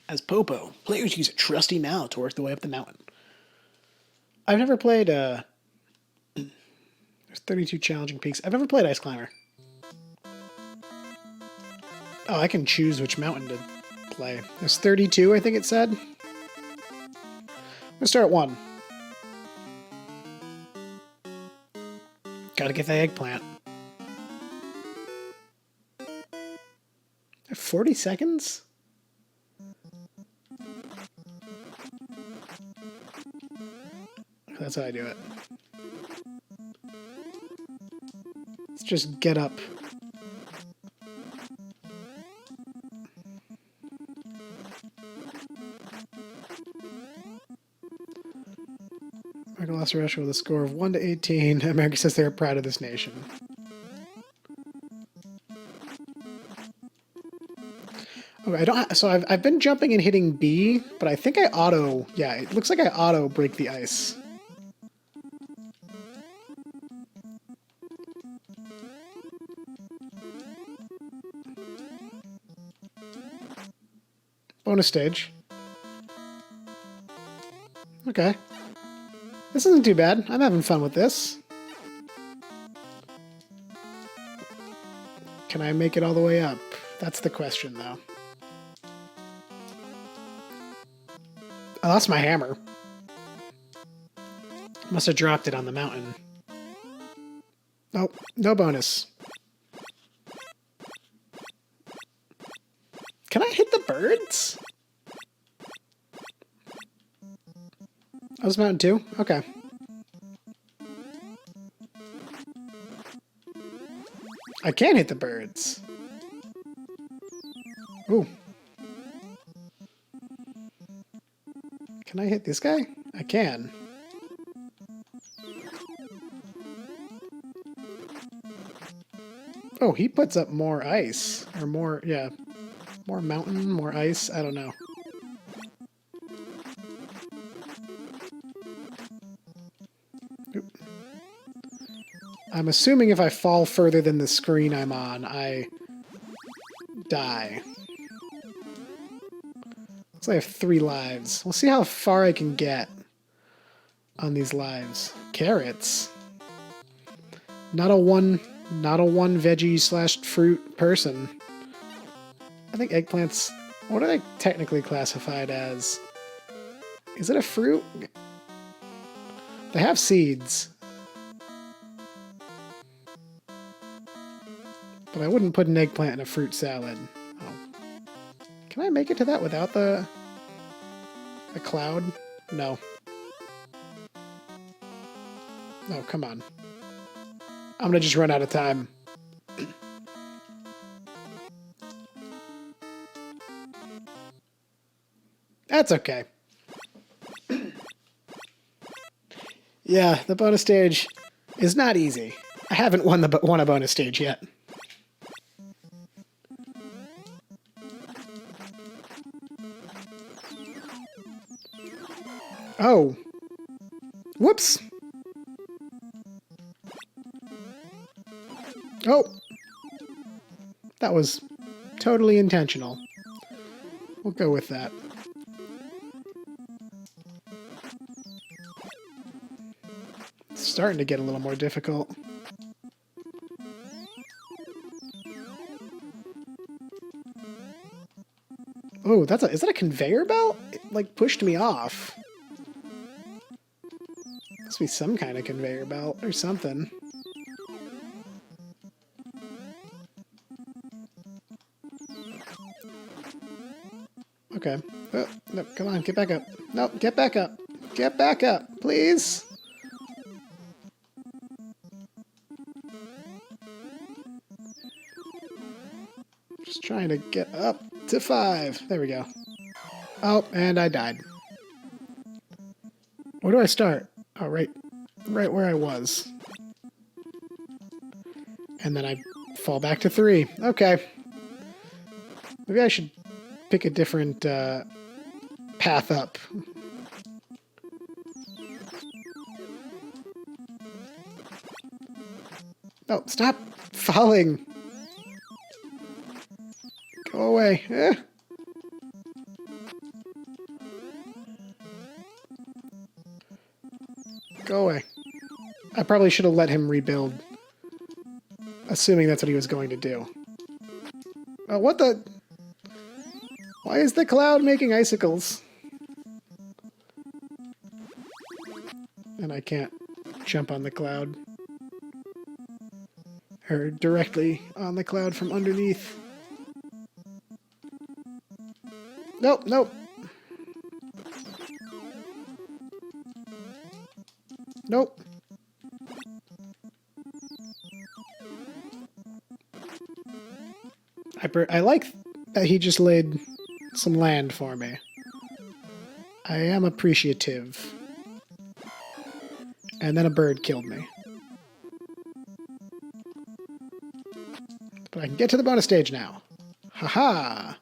As Popo, players use a trusty mallet to work their way up the mountain. I've never played, there's 32 challenging peaks. I've never played Ice Climber. Oh, I can choose which mountain to play. There's 32, I think it said. I'm gonna start at 1. Gotta get the eggplant. 40 seconds? That's how I do it. Let's just get up. America lost to Russia with a score of 1-18. America says they are proud of this nation. Okay, I've been jumping and hitting B, but I think I auto. Yeah, it looks like I auto break the ice. Bonus stage. Okay. This isn't too bad. I'm having fun with this. Can I make it all the way up? That's the question, though. I lost my hammer. Must have dropped it on the mountain. Oh, no bonus. Can I hit the birds? Oh, this mountain too? Okay. I can hit the birds. Ooh. Can I hit this guy? I can. Oh, he puts up more ice. Or more, yeah. More mountain, more ice. I don't know. Oop. I'm assuming if I fall further than the screen I'm on, I die. Looks like I have 3 lives. We'll see how far I can get on these lives. Carrots. Not a one veggie / fruit person. I think eggplants, what are they technically classified as? Is it a fruit? They have seeds. But I wouldn't put an eggplant in a fruit salad. Oh. Can I make it to that without the cloud? No. No, come on. I'm gonna just run out of time. That's okay. Yeah, the bonus stage is not easy. I haven't won a bonus stage yet. Oh. Whoops. Oh. That was totally intentional. We'll go with that. It's starting to get a little more difficult. Oh, is that a conveyor belt? It, like, pushed me off. Must be some kind of conveyor belt or something. Okay. Oh, no, come on, get back up. No, get back up. Get back up, please. Just trying to get up to 5. There we go. Oh, and I died. Where do I start? Oh, right where I was. And then I fall back to 3. Okay. Maybe I should pick a different path up. No, stop falling. Go away. Go away. I probably should have let him rebuild. Assuming that's what he was going to do. Oh, what the... Why is the cloud making icicles? And I can't jump on the cloud. Or directly on the cloud from underneath. Nope, nope. Nope. I like that he just laid some land for me. I am appreciative. And then a bird killed me. But I can get to the bonus stage now. Haha!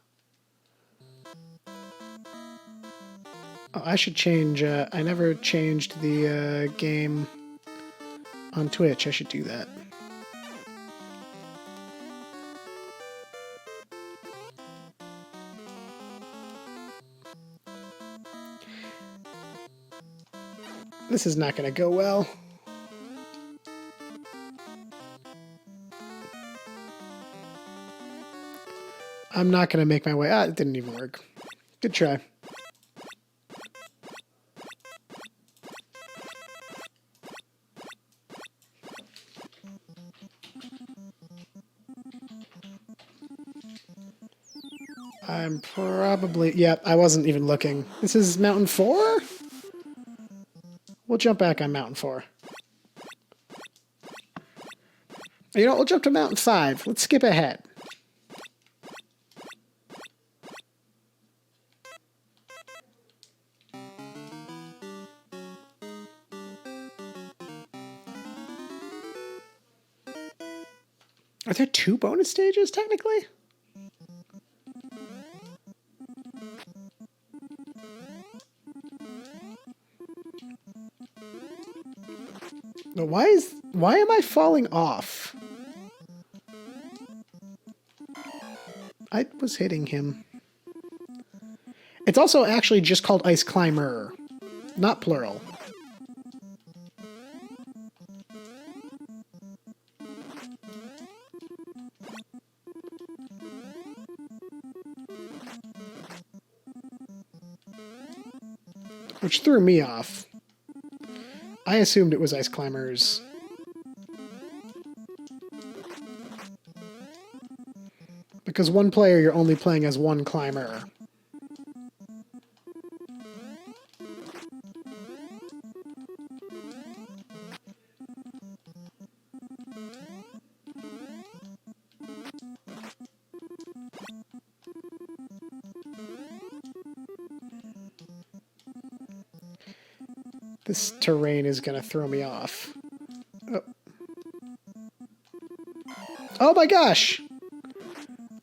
Oh, I should change... I never changed the game on Twitch. I should do that. This is not going to go well. I'm not going to make my way... Ah, it didn't even work. Good try. I'm probably... Yep, I wasn't even looking. This is Mountain 4? We'll jump back on Mountain 4. You know, we'll jump to Mountain 5. Let's skip ahead. Are there 2 bonus stages, technically? Why am I falling off? I was hitting him. It's also actually just called Ice Climber, not plural. Which threw me off. I assumed it was Ice Climbers. Because one player, you're only playing as one climber. This terrain is going to throw me off. Oh. Oh my gosh!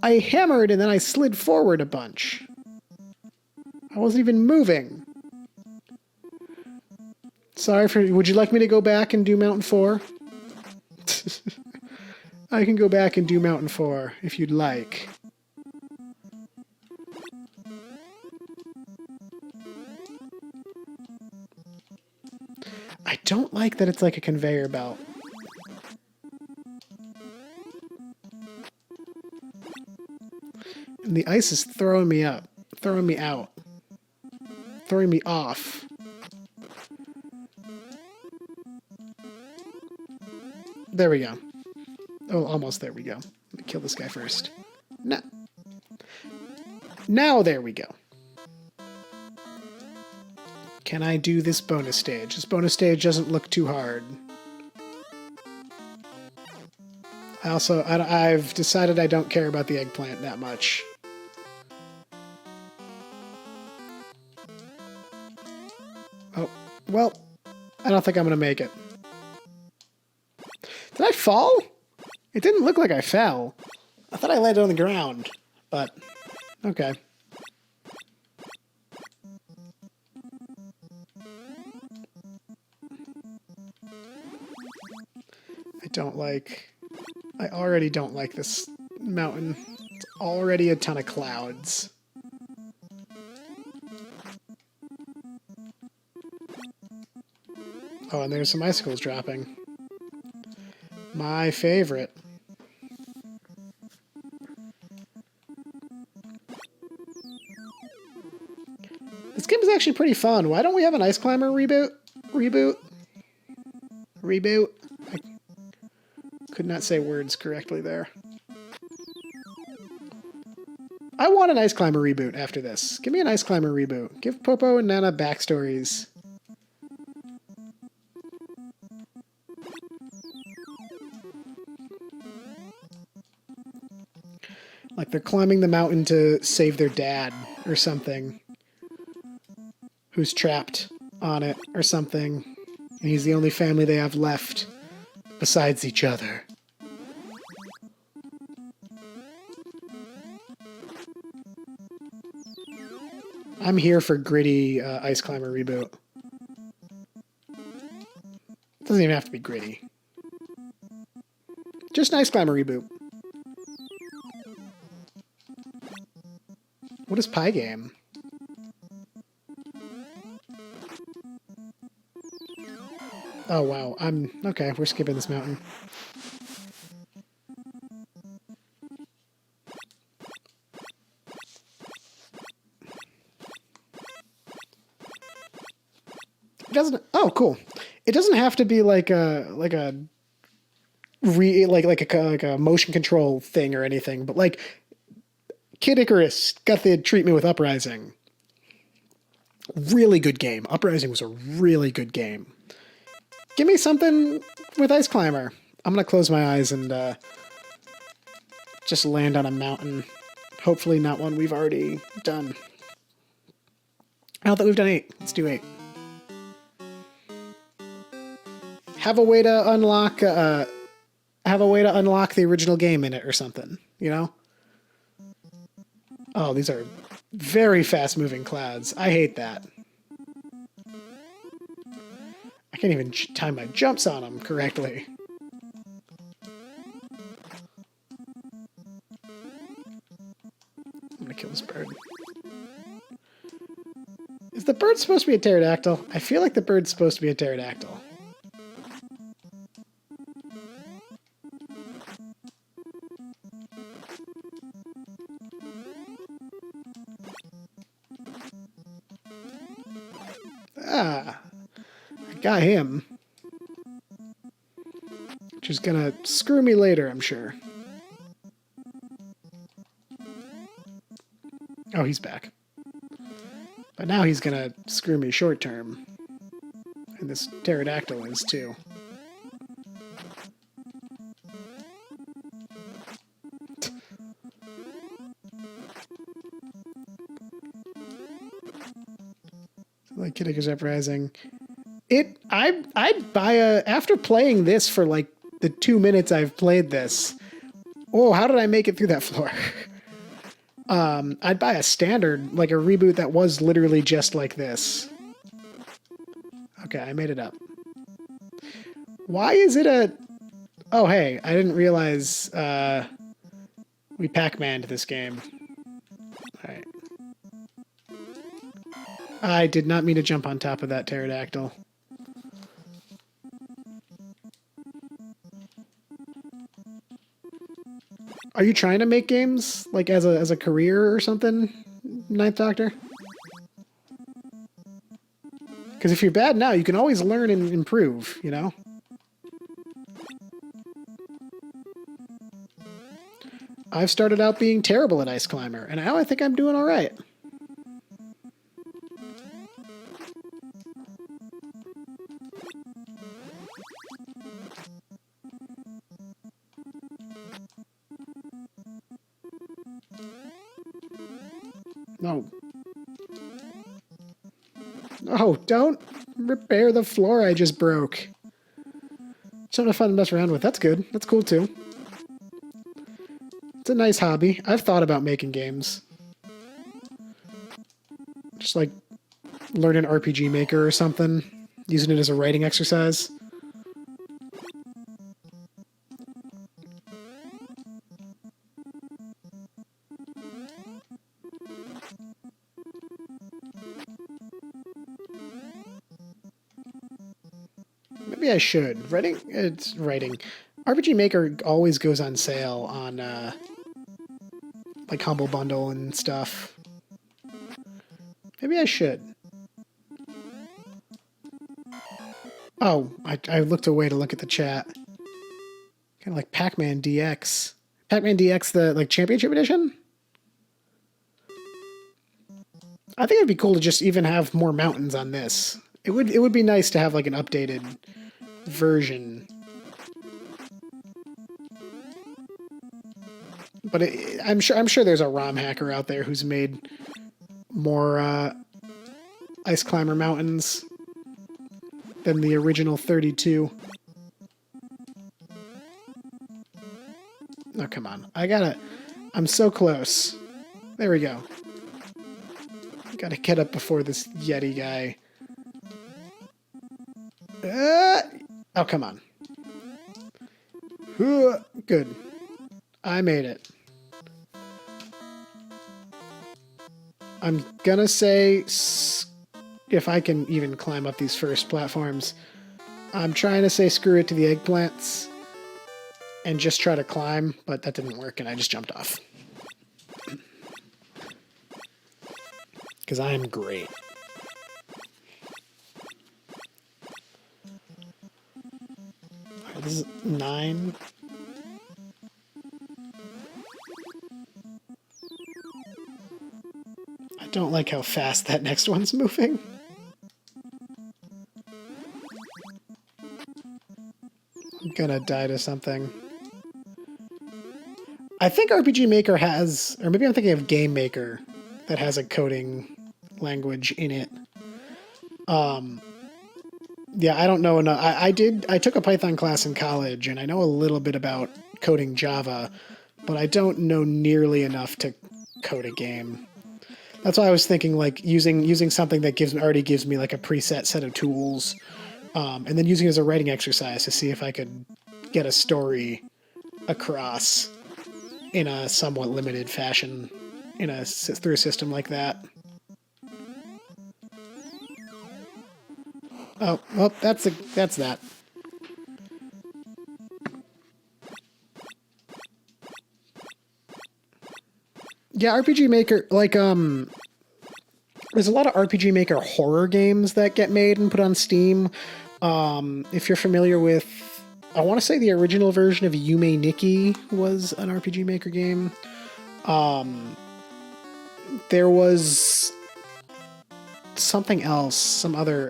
I hammered and then I slid forward a bunch. I wasn't even moving. Sorry for... Would you like me to go back and do Mountain 4? I can go back and do Mountain 4 if you'd like. I don't like that it's like a conveyor belt. And the ice is throwing me up, throwing me out, throwing me off. There we go. Oh, almost there we go. Let me kill this guy first. No. Now there we go. Can I do this bonus stage? This bonus stage doesn't look too hard. I've decided I don't care about the eggplant that much. Oh, well, I don't think I'm going to make it. Did I fall? It didn't look like I fell. I thought I landed on the ground, but okay. I already don't like this mountain. It's already a ton of clouds. Oh, and there's some icicles dropping. My favorite. This game is actually pretty fun. Why don't we have an Ice Climber reboot? Reboot? Reboot? I could not say words correctly there. I want an Ice Climber reboot after this. Give me an Ice Climber reboot. Give Popo and Nana backstories. Like they're climbing the mountain to save their dad or something. Who's trapped on it or something. And he's the only family they have left besides each other. I'm here for gritty Ice Climber reboot. It doesn't even have to be gritty. Just an Ice Climber reboot. What is Pie Game? Oh wow, okay, we're skipping this mountain. It doesn't, oh cool. It doesn't have to be like a motion control thing or anything, but like Kid Icarus got the treatment with Uprising. Really good game. Uprising was a really good game. Give me something with Ice Climber. I'm going to close my eyes and just land on a mountain. Hopefully not one we've already done. Now that we've done 8, let's do 8. Have a way to unlock the original game in it or something, you know? Oh, these are very fast-moving clouds. I hate that. I can't even time my jumps on them correctly. I'm gonna kill this bird. Is the bird supposed to be a pterodactyl? I feel like the bird's supposed to be a pterodactyl. Ah, I got him. Which is gonna screw me later, I'm sure. Oh, he's back. But now he's gonna screw me short term. And this pterodactyl is too. Like Kid Icarus Uprising. I'd buy after playing this for like the 2 minutes I've played this. Oh, how did I make it through that floor? I'd buy a standard, like a reboot that was literally just like this. Okay, I made it up. Why is it a... Oh, hey, I didn't realize we Pac-Man'd this game. Alright. I did not mean to jump on top of that pterodactyl. Are you trying to make games like as a career or something, Ninth Doctor? Because if you're bad now, you can always learn and improve, you know? I've started out being terrible at Ice Climber, and now I think I'm doing all right. No. Oh, don't repair the floor I just broke. Something fun to mess around with. That's good. That's cool, too. It's a nice hobby. I've thought about making games. Just like learn an RPG Maker or something. Using it as a writing exercise. Maybe I should. Writing. RPG Maker always goes on sale on like Humble Bundle and stuff. Maybe I should. Oh, I looked away to look at the chat. Kind of like Pac-Man DX. Pac-Man DX, the like Championship Edition? I think it'd be cool to just even have more mountains on this. It would be nice to have like an updated version. But I'm sure there's a ROM hacker out there who's made more Ice Climber mountains than the original 32. Oh, come on. I'm so close. There we go. Gotta get up before this Yeti guy. Oh, come on. Good. I made it. I'm gonna say, if I can even climb up these first platforms, I'm trying to say screw it to the eggplants and just try to climb, but that didn't work and I just jumped off. Because I am great. All right, this is 9. I don't like how fast that next one's moving. I'm gonna die to something. I think RPG Maker has, or maybe I'm thinking of Game Maker, that has a coding language in it. Yeah, I don't know enough. I took a Python class in college, and I know a little bit about coding Java, but I don't know nearly enough to code a game. That's why I was thinking, like, using something that already gives me like a preset set of tools, and then using it as a writing exercise to see if I could get a story across in a somewhat limited fashion through a system like that. Oh, well, that's that. Yeah, RPG Maker, like, there's a lot of RPG Maker horror games that get made and put on Steam. If you're familiar with, I want to say the original version of Yume Nikki was an RPG Maker game. There was something else, some other,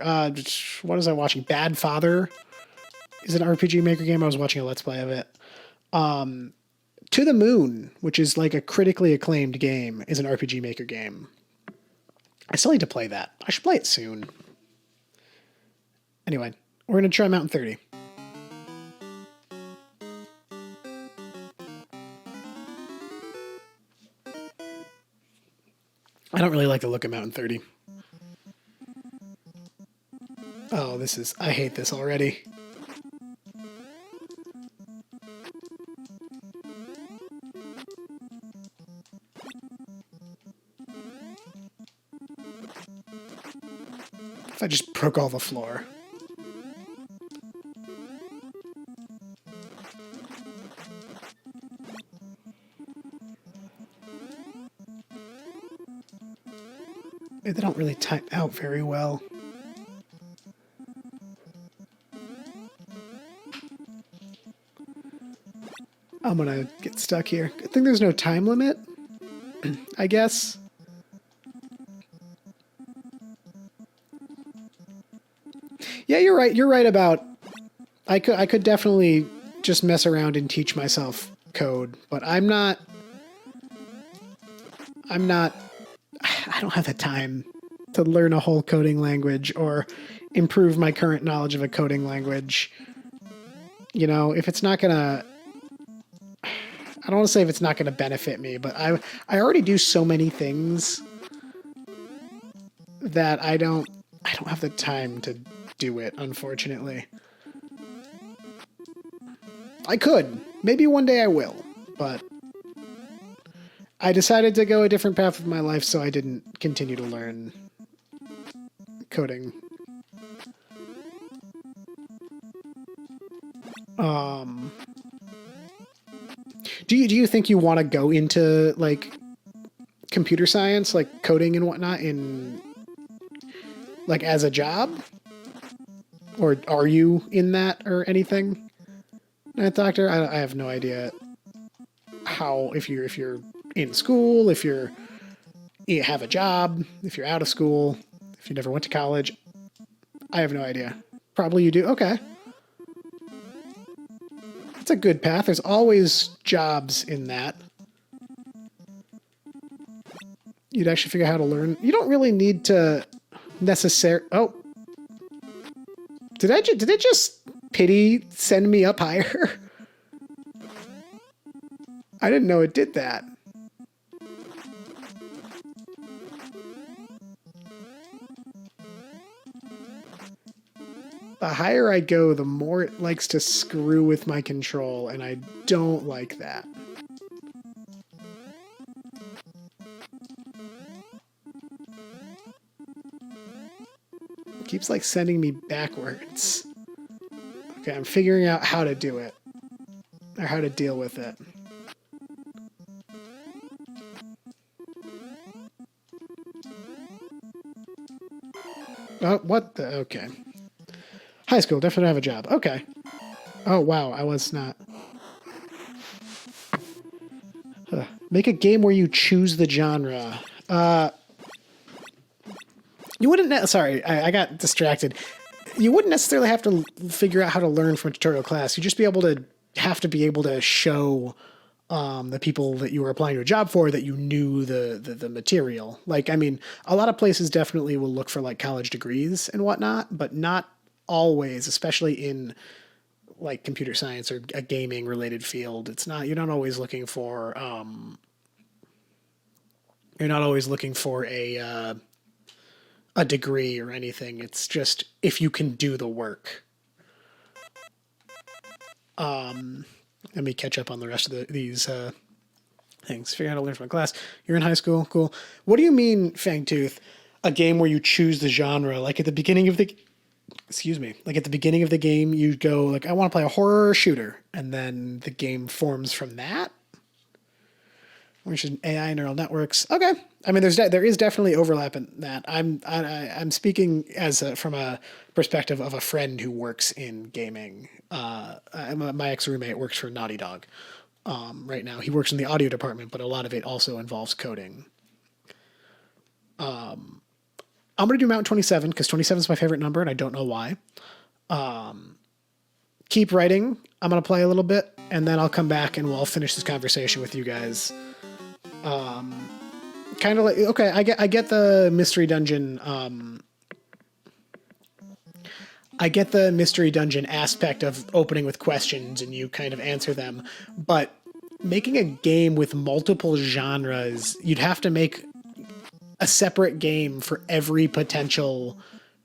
what was I watching? Bad Father is an RPG Maker game. I was watching a Let's Play of it. To the Moon, which is like a critically acclaimed game, is an RPG Maker game. I still need to play that. I should play it soon. Anyway, we're going to try Mountain 30. I don't really like the look of Mountain 30. Oh, I hate this already. If I just broke all the floor. They don't really type out very well. I'm gonna get stuck here. Good thing there's no time limit, I guess. Yeah, you're right. You're right about, I could definitely just mess around and teach myself code, but I don't have the time to learn a whole coding language or improve my current knowledge of a coding language. You know, if it's not gonna, I don't want to say if it's not gonna benefit me, but I already do so many things that I don't have the time to do it, unfortunately. I could. Maybe one day I will, but I decided to go a different path with my life, so I didn't continue to learn coding. Um, do you think you want to go into like computer science, like coding and whatnot, in like as a job, or are you in that or anything? Doctor, I have no idea how if you're in school, if you have a job, if you're out of school, if you never went to college. I have no idea. Probably you do. Okay. That's a good path. There's always jobs in that. You'd actually figure out how to learn. You don't really need to necessarily. Oh, did it just pity send me up higher? I didn't know it did that. The higher I go, the more it likes to screw with my control, and I don't like that. It keeps like sending me backwards. Okay, I'm figuring out how to do it. Or how to deal with it. Oh, what the? Okay. High school, definitely have a job. Okay. Oh, wow, I was not. Make a game where you choose the genre. You wouldn't... Sorry, I got distracted. You wouldn't necessarily have to figure out how to learn from a tutorial class. You'd just be able to... have to be able to show the people that you were applying to a job for that you knew the material. Like, I mean, a lot of places definitely will look for, like, college degrees and whatnot, but not always, especially in like computer science or a gaming related field. It's not, you're not always looking for a degree or anything. It's just if you can do the work. Let me catch up on the rest of these things. Figure out how to learn from a class. You're in high school, cool. What do you mean, Fangtooth? A game where you choose the genre, like at the beginning of the like at the beginning of the game, you go like, I want to play a horror shooter, and then the game forms from that. Which is AI neural networks. Okay, I mean, there is definitely overlap in that. I'm speaking from a perspective of a friend who works in gaming. My ex roommate works for Naughty Dog. Right now, he works in the audio department, but a lot of it also involves coding. I'm going to do Mount 27 because 27 is my favorite number, and I don't know why. Keep writing. I'm going to play a little bit, and then I'll come back and we'll finish this conversation with you guys. Kind of like, okay, I get the mystery dungeon. I get the mystery dungeon aspect of opening with questions and you kind of answer them, but making a game with multiple genres, you'd have to make a separate game for every potential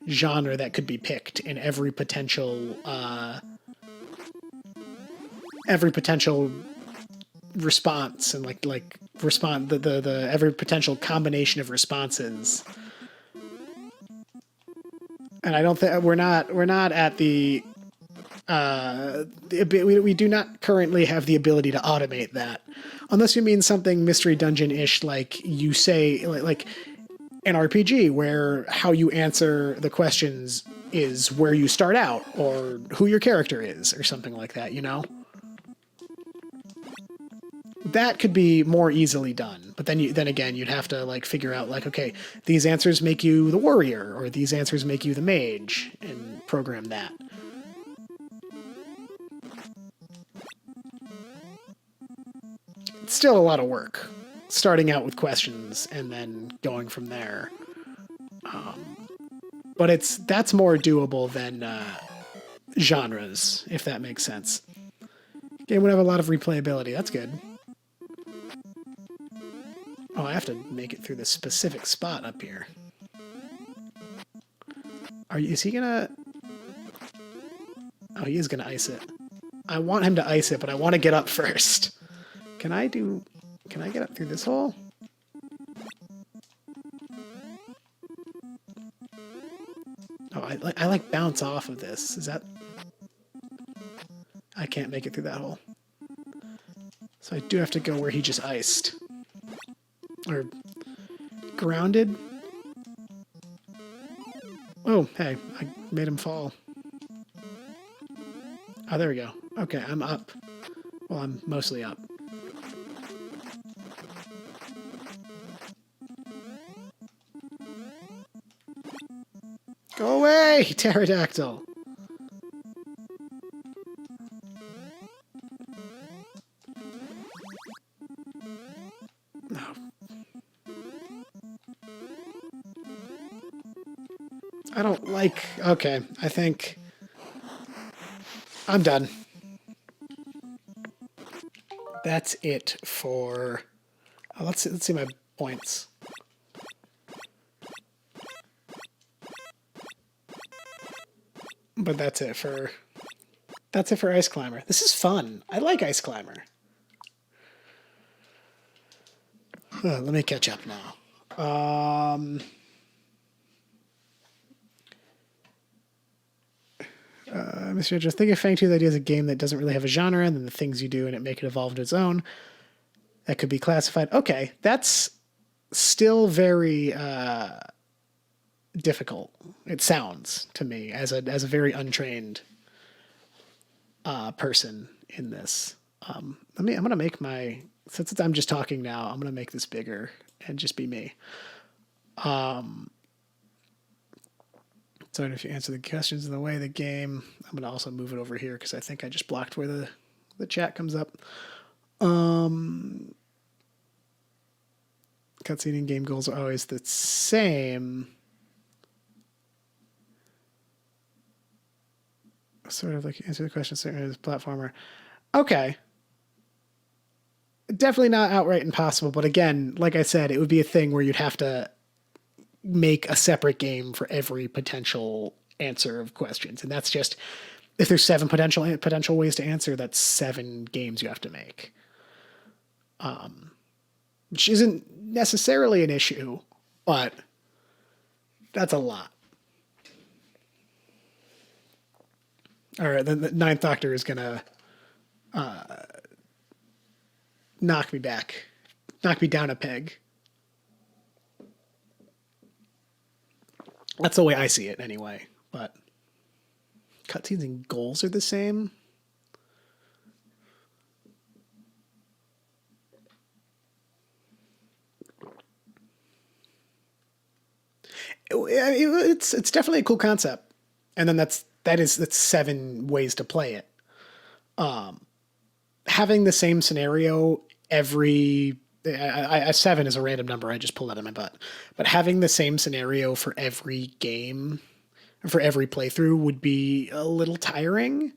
genre that could be picked and every potential response and like respond the every potential combination of responses. And I don't think we're not at the we do not currently have the ability to automate that, unless you mean something mystery dungeon-ish, like you say, like an RPG where how you answer the questions is where you start out or who your character is or something like that, you know? That could be more easily done, but then again, you'd have to like figure out like, okay, these answers make you the warrior or these answers make you the mage and program that. It's still a lot of work, starting out with questions and then going from there. But that's more doable than genres, if that makes sense. Game would have a lot of replayability. That's good. Oh, I have to make it through this specific spot up here. Is he gonna... Oh, he is gonna ice it. I want him to ice it, but I want to get up first. Can I get up through this hole? Oh, I like bounce off of this. Is that... I can't make it through that hole. So I do have to go where he just iced. Or grounded. Oh, hey, I made him fall. Oh, there we go. Okay, I'm up. Well, I'm mostly up. Go away, pterodactyl! No. I don't like... Okay, I think... I'm done. That's it for... Oh, let's see my points. But that's it for Ice Climber. This is fun. I like Ice Climber. Let me catch up now. Mr. Just think of Fangtooth idea as a game that doesn't really have a genre, and then the things you do in it make it evolve into its own. That could be classified. Okay, that's still very difficult. It sounds to me as a very untrained person in this. I'm gonna make my, since I'm just talking now, I'm gonna make this bigger and just be me. So if you answer the questions in the way of the game, I'm gonna also move it over here because I think I just blocked where the chat comes up. Cutscene and game goals are always the same. Sort of like answer the question certainly as a platformer. Okay. Definitely not outright impossible, but again, like I said, it would be a thing where you'd have to make a separate game for every potential answer of questions. And that's just, if there's 7 potential ways to answer, that's 7 games you have to make. Which isn't necessarily an issue, but that's a lot. All right, then the Ninth Doctor is going to knock me down a peg. That's the way I see it anyway, but cutscenes and goals are the same. It's definitely a cool concept, and then that's 7 ways to play it. Having the same scenario every 7 is a random number. I just pulled out of my butt, but having the same scenario for every game, for every playthrough, would be a little tiring.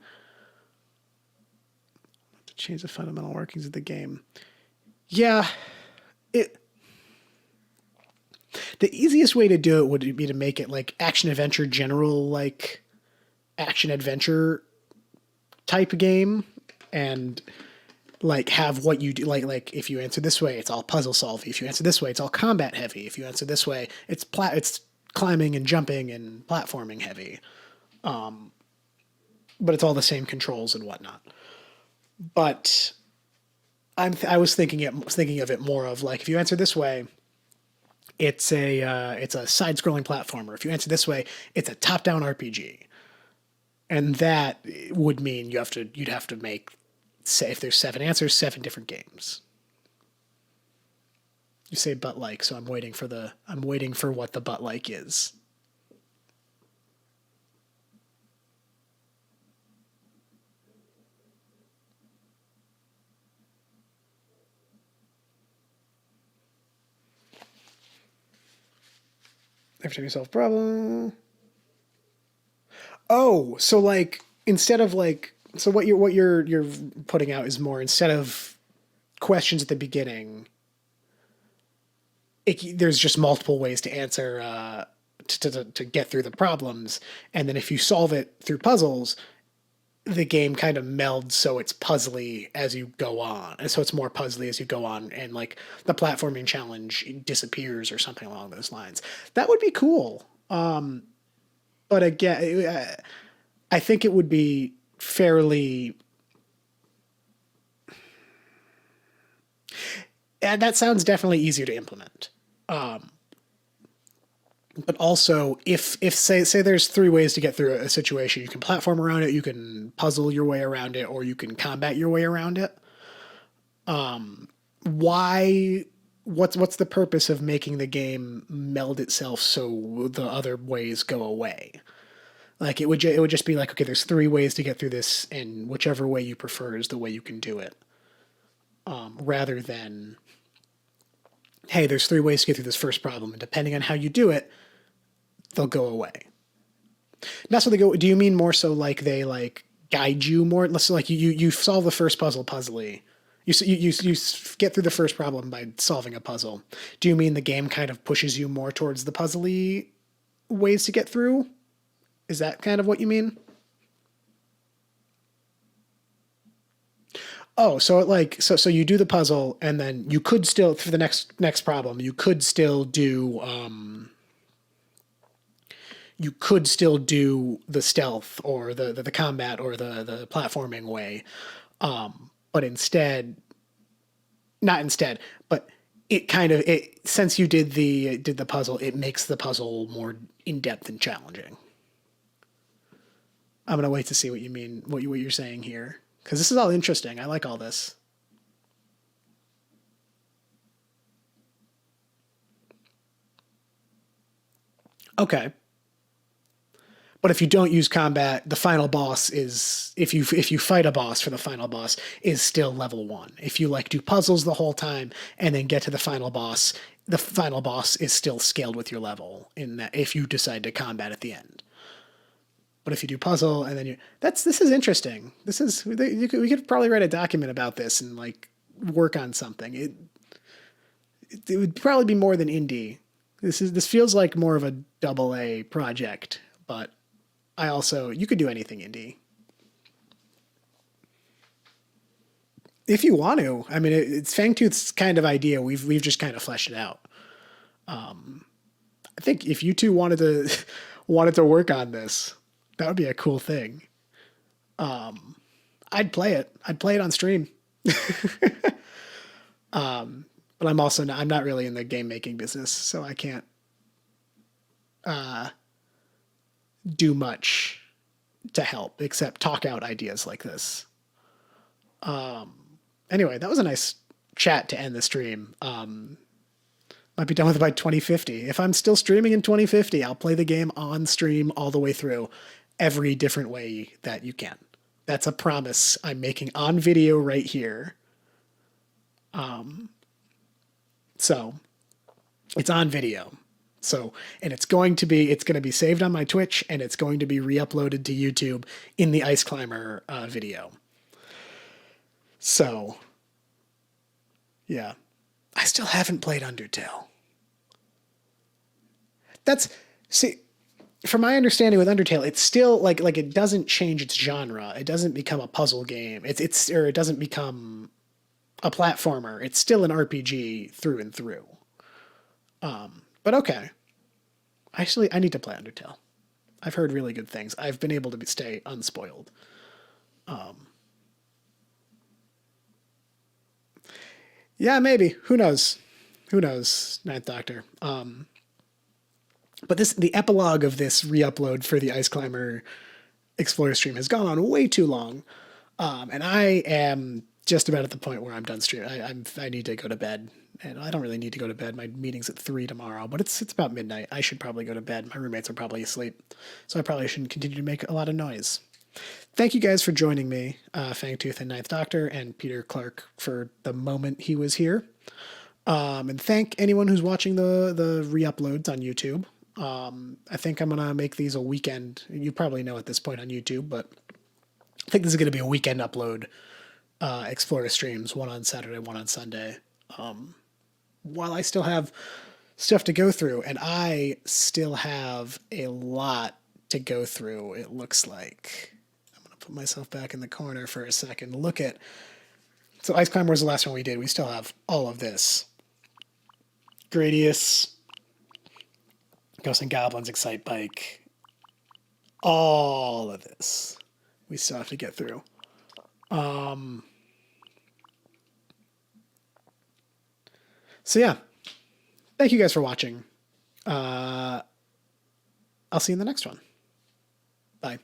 To change the fundamental workings of the game, yeah, the easiest way to do it would be to make it like action adventure general, like action adventure type game, and like have what you do, like if you answer this way, it's all puzzle solving. If you answer this way, it's all combat heavy. If you answer this way, it's climbing and jumping and platforming heavy. But it's all the same controls and whatnot. But I was thinking of it more of like, if you answer this way, it's a side-scrolling platformer. If you answer this way, it's a top-down RPG. And that would mean you'd have to make, say, if there's 7 answers, 7 different games. You say but like, so I'm waiting for what the but like is. Every time you solve a problem. Oh, so like instead of like, so what you're putting out is more, instead of questions at the beginning, there's just multiple ways to answer to get through the problems, and then if you solve it through puzzles, the game kind of melds so it's puzzly as you go on, and so it's more puzzly as you go on, and like the platforming challenge disappears or something along those lines. That would be cool. But again, I think it would be fairly And that sounds definitely easier to implement. But also, if say there's three ways to get through a situation, you can platform around it, you can puzzle your way around it, or you can combat your way around it. Why? What's the purpose of making the game meld itself so the other ways go away? Like it would just be like, okay, there's three ways to get through this, and whichever way you prefer is the way you can do it. Rather than, hey, there's three ways to get through this first problem, and depending on how you do it, they'll go away. Not so they go. Do you mean more so like they like guide you more? Let's like you solve the first puzzly. You get through the first problem by solving a puzzle. Do you mean the game kind of pushes you more towards the puzzly ways to get through? Is that kind of what you mean? Oh, so it like so you do the puzzle and then you could still for the next problem you could still do you could still do the stealth or the combat or the platforming way, but instead, not instead, but it kind of it since you did the puzzle, it makes the puzzle more in depth and challenging. I'm gonna wait to see what you mean, what you're saying here, because this is all interesting. I like all this. Okay, but if you don't use combat, the final boss is if you fight a boss for the final boss is still level one. If you like do puzzles the whole time and then get to the final boss is still scaled with your level in that if you decide to combat at the end. But if you do puzzle and then you that's this is interesting. This is we could probably write a document about this and like work on something. It would probably be more than indie. This feels like more of a double A project, but I also you could do anything indie if you want to. I mean, it's Fangtooth's kind of idea. We've just kind of fleshed it out. I think if you two wanted to wanted to work on this, that would be a cool thing. I'd play it. I'd play it on stream. But I'm also not, I'm not really in the game making business, so I can't do much to help except talk out ideas like this. Anyway, that was a nice chat to end the stream. Might be done with it by 2050. If I'm still streaming in 2050, I'll play the game on stream all the way through, every different way that you can. That's a promise I'm making on video right here. So it's on video. So, and it's going to be saved on my Twitch and it's going to be re-uploaded to YouTube in the Ice Climber video. So, yeah. I still haven't played Undertale. That's, see, from my understanding with Undertale, it's still like it doesn't change its genre. It doesn't become a puzzle game. Or it doesn't become a platformer. It's still an RPG through and through. But okay. Actually, I need to play Undertale. I've heard really good things. I've been able to stay unspoiled. Yeah, maybe. Who knows? Who knows? Ninth Doctor. But the epilogue of this re-upload for the Ice Climber Exploristream has gone on way too long, and I am just about at the point where I'm done streaming. I need to go to bed, and I don't really need to go to bed. My meeting's at 3 tomorrow, but it's about midnight. I should probably go to bed. My roommates are probably asleep, so I probably shouldn't continue to make a lot of noise. Thank you guys for joining me, Fangtooth and Ninth Doctor, and Peter Clark for the moment he was here. And thank anyone who's watching the re-uploads on YouTube. I think I'm gonna make these a weekend. You probably know at this point on YouTube, but I think this is gonna be a weekend upload. Exploristreams, one on Saturday, one on Sunday. While I still have stuff to go through, and I still have a lot to go through. It looks like I'm gonna put myself back in the corner for a second. Look at so Ice Climber was the last one we did. We still have all of this. Gradius, Ghosts and Goblins, Excite Bike, all of this we still have to get through. So yeah, thank you guys for watching. I'll see you in the next one. Bye.